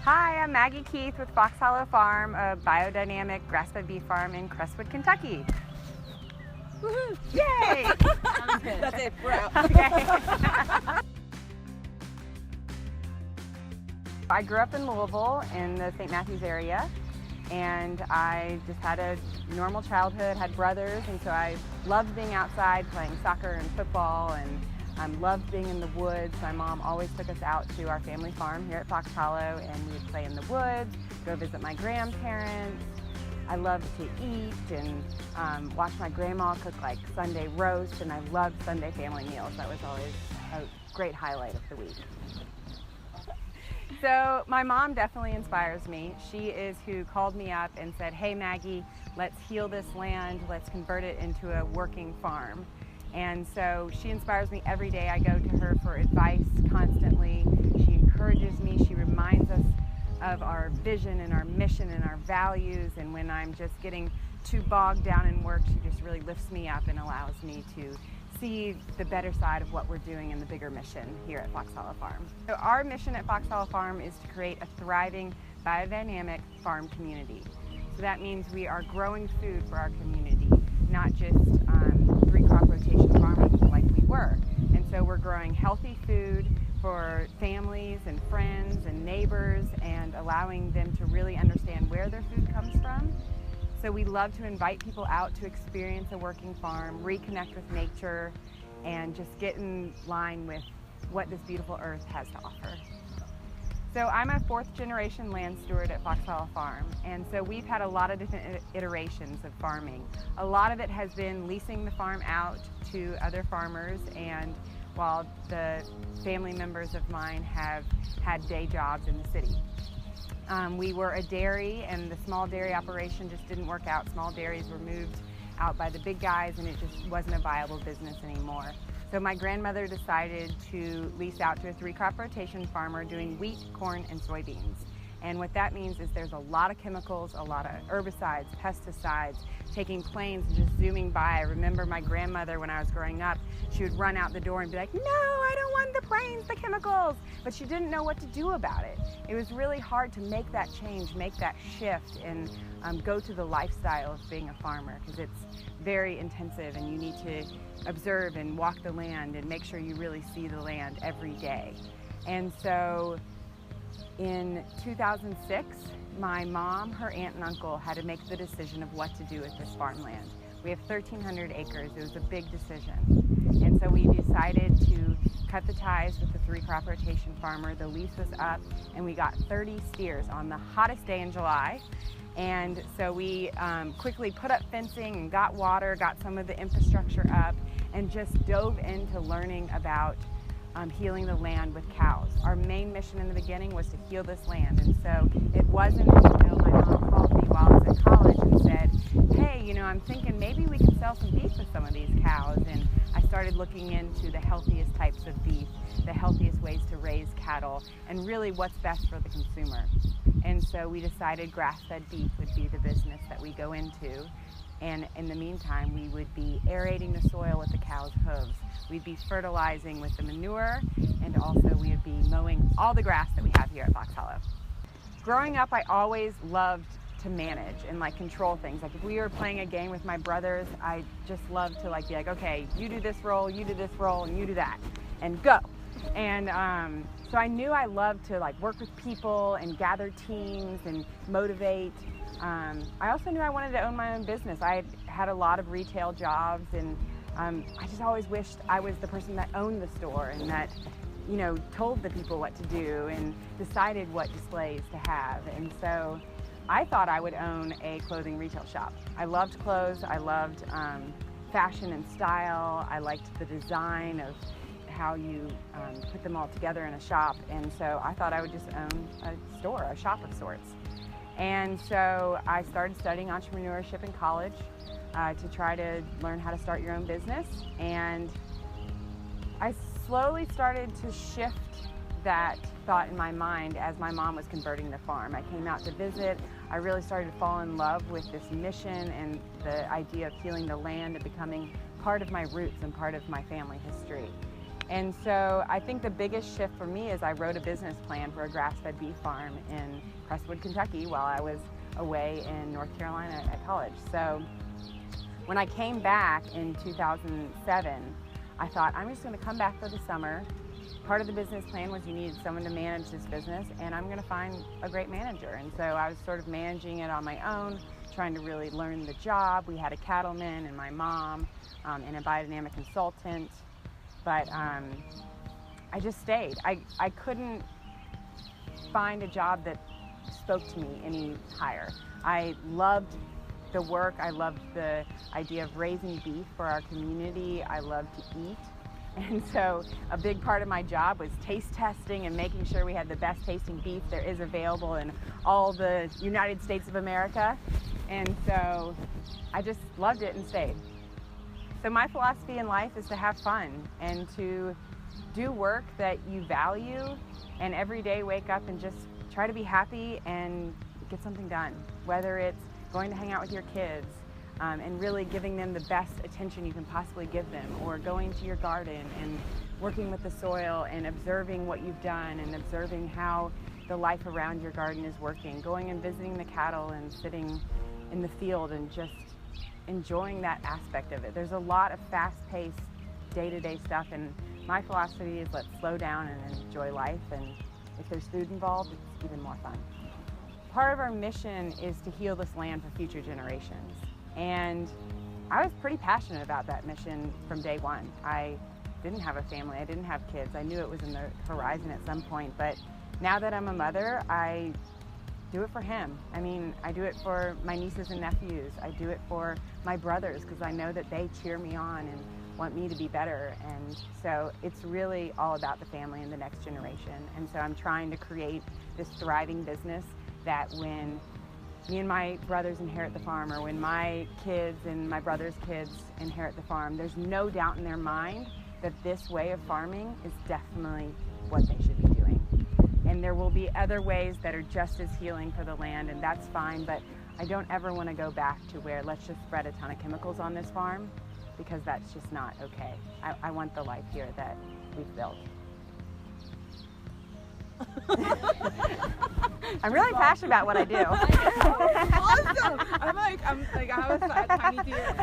Hi, I'm Maggie Keith with Fox Hollow Farm, a biodynamic grass-fed beef farm in Crestwood, Kentucky. Woohoo! Yay! That's it, we're out. Okay. I grew up in Louisville in the St. Matthews area, and I just had a normal childhood, had brothers, and so I loved being outside playing soccer and football, and loved being in the woods. My mom always took us out to our family farm here at Fox Hollow, and we would play in the woods, go visit my grandparents. I loved to eat and watch my grandma cook like Sunday roast, and I loved Sunday family meals. That was always a great highlight of the week. So my mom definitely inspires me. She is who called me up and said, "Hey Maggie, let's heal this land, let's convert it into a working farm." And so she inspires me every day. I go to her for advice constantly. She encourages me, she reminds us of our vision and our mission and our values, and when I'm just getting too bogged down in work, she just really lifts me up and allows me to see the better side of what we're doing in the bigger mission here at Fox Hollow Farm. So our mission at Fox Hollow Farm is to create a thriving biodynamic farm community. So that means we are growing food for our community, not just three-crop rotation farming like we were. And so we're growing healthy food for families and friends and neighbors, and allowing them to really understand where their food comes from. So we love to invite people out to experience a working farm, reconnect with nature, and just get in line with what this beautiful earth has to offer. So I'm a fourth generation land steward at Fox Hollow Farm, and so we've had a lot of different iterations of farming. A lot of it has been leasing the farm out to other farmers, and while the family members of mine have had day jobs in the city. We were a dairy, and the small dairy operation just didn't work out. Small dairies were moved out by the big guys, and it just wasn't a viable business anymore. So my grandmother decided to lease out to a three-crop rotation farmer doing wheat, corn, and soybeans. And what that means is there's a lot of chemicals, a lot of herbicides, pesticides, taking planes and just zooming by. I remember my grandmother, when I was growing up, she would run out the door and be like, "No, I don't want the planes, the chemicals." But she didn't know what to do about it. It was really hard to make that change, make that shift, and go to the lifestyle of being a farmer, because it's very intensive, and you need to observe and walk the land and make sure you really see the land every day. And so in 2006, my mom, her aunt, and uncle had to make the decision of what to do with this farmland. We have 1,300 acres. It was a big decision. And so we decided to cut the ties with the three-crop rotation farmer. The lease was up, and we got 30 steers on the hottest day in July. And so we quickly put up fencing and got water, got some of the infrastructure up, and just dove into learning about healing the land with cows. Our main mission in the beginning was to heal this land, and so it wasn't until my mom called me while I was at college and said, "Hey, you know, I'm thinking maybe we could sell some beef with some of these cows." And I started looking into the healthiest types of beef, the healthiest ways to raise cattle, and really what's best for the consumer. And so we decided grass-fed beef would be the business that we go into. And in the meantime, we would be aerating the soil with the cow's hooves. We'd be fertilizing with the manure, and also we would be mowing all the grass that we have here at Fox Hollow. Growing up, I always loved to manage and control things. Like if we were playing a game with my brothers, I just loved to be like, "Okay, you do this role, you do this role, and you do that, and go." And so I knew I loved to work with people and gather teams and motivate. I also knew I wanted to own my own business. I had a lot of retail jobs, and I just always wished I was the person that owned the store and that, told the people what to do and decided what displays to have. And so I thought I would own a clothing retail shop. I loved clothes. I loved fashion and style. I liked the design of how you put them all together in a shop. And so I thought I would just own a store, a shop of sorts. And so I started studying entrepreneurship in college to try to learn how to start your own business. And I slowly started to shift that thought in my mind as my mom was converting the farm. I came out to visit. I really started to fall in love with this mission and the idea of healing the land and becoming part of my roots and part of my family history. And so I think the biggest shift for me is I wrote a business plan for a grass-fed beef farm in Crestwood, Kentucky while I was away in North Carolina at college. So when I came back in 2007, I thought, I'm just going to come back for the summer. Part of the business plan was you needed someone to manage this business, and I'm going to find a great manager. And so I was sort of managing it on my own, trying to really learn the job. We had a cattleman and my mom and a biodynamic consultant, but I just stayed. I couldn't find a job that spoke to me any higher. I loved the work. I loved the idea of raising beef for our community. I loved to eat. And so a big part of my job was taste testing and making sure we had the best tasting beef there is available in all the United States of America. And so I just loved it and stayed. So my philosophy in life is to have fun and to do work that you value, and every day wake up and just try to be happy and get something done, whether it's going to hang out with your kids, and really giving them the best attention you can possibly give them, or going to your garden and working with the soil and observing what you've done and observing how the life around your garden is working, going and visiting the cattle and sitting in the field and just enjoying that aspect of it. There's a lot of fast-paced day-to-day stuff, and my philosophy is let's slow down and enjoy life, and if there's food involved, it's even more fun. Part of our mission is to heal this land for future generations. And I was pretty passionate about that mission from day one. I didn't have a family, I didn't have kids. I knew it was in the horizon at some point, but now that I'm a mother, I do it for him. I mean, I do it for my nieces and nephews. I do it for my brothers because I know that they cheer me on and want me to be better. And so it's really all about the family and the next generation. And so I'm trying to create this thriving business that when me and my brothers inherit the farm, or when my kids and my brother's kids inherit the farm, there's no doubt in their mind that this way of farming is definitely what they should be doing. And there will be other ways that are just as healing for the land, and that's fine, but I don't ever want to go back to where let's just spread a ton of chemicals on this farm, because that's just not okay. I want the life here that we've built. I'm really passionate about what I do. Awesome! I'm like, I have a tiny deer.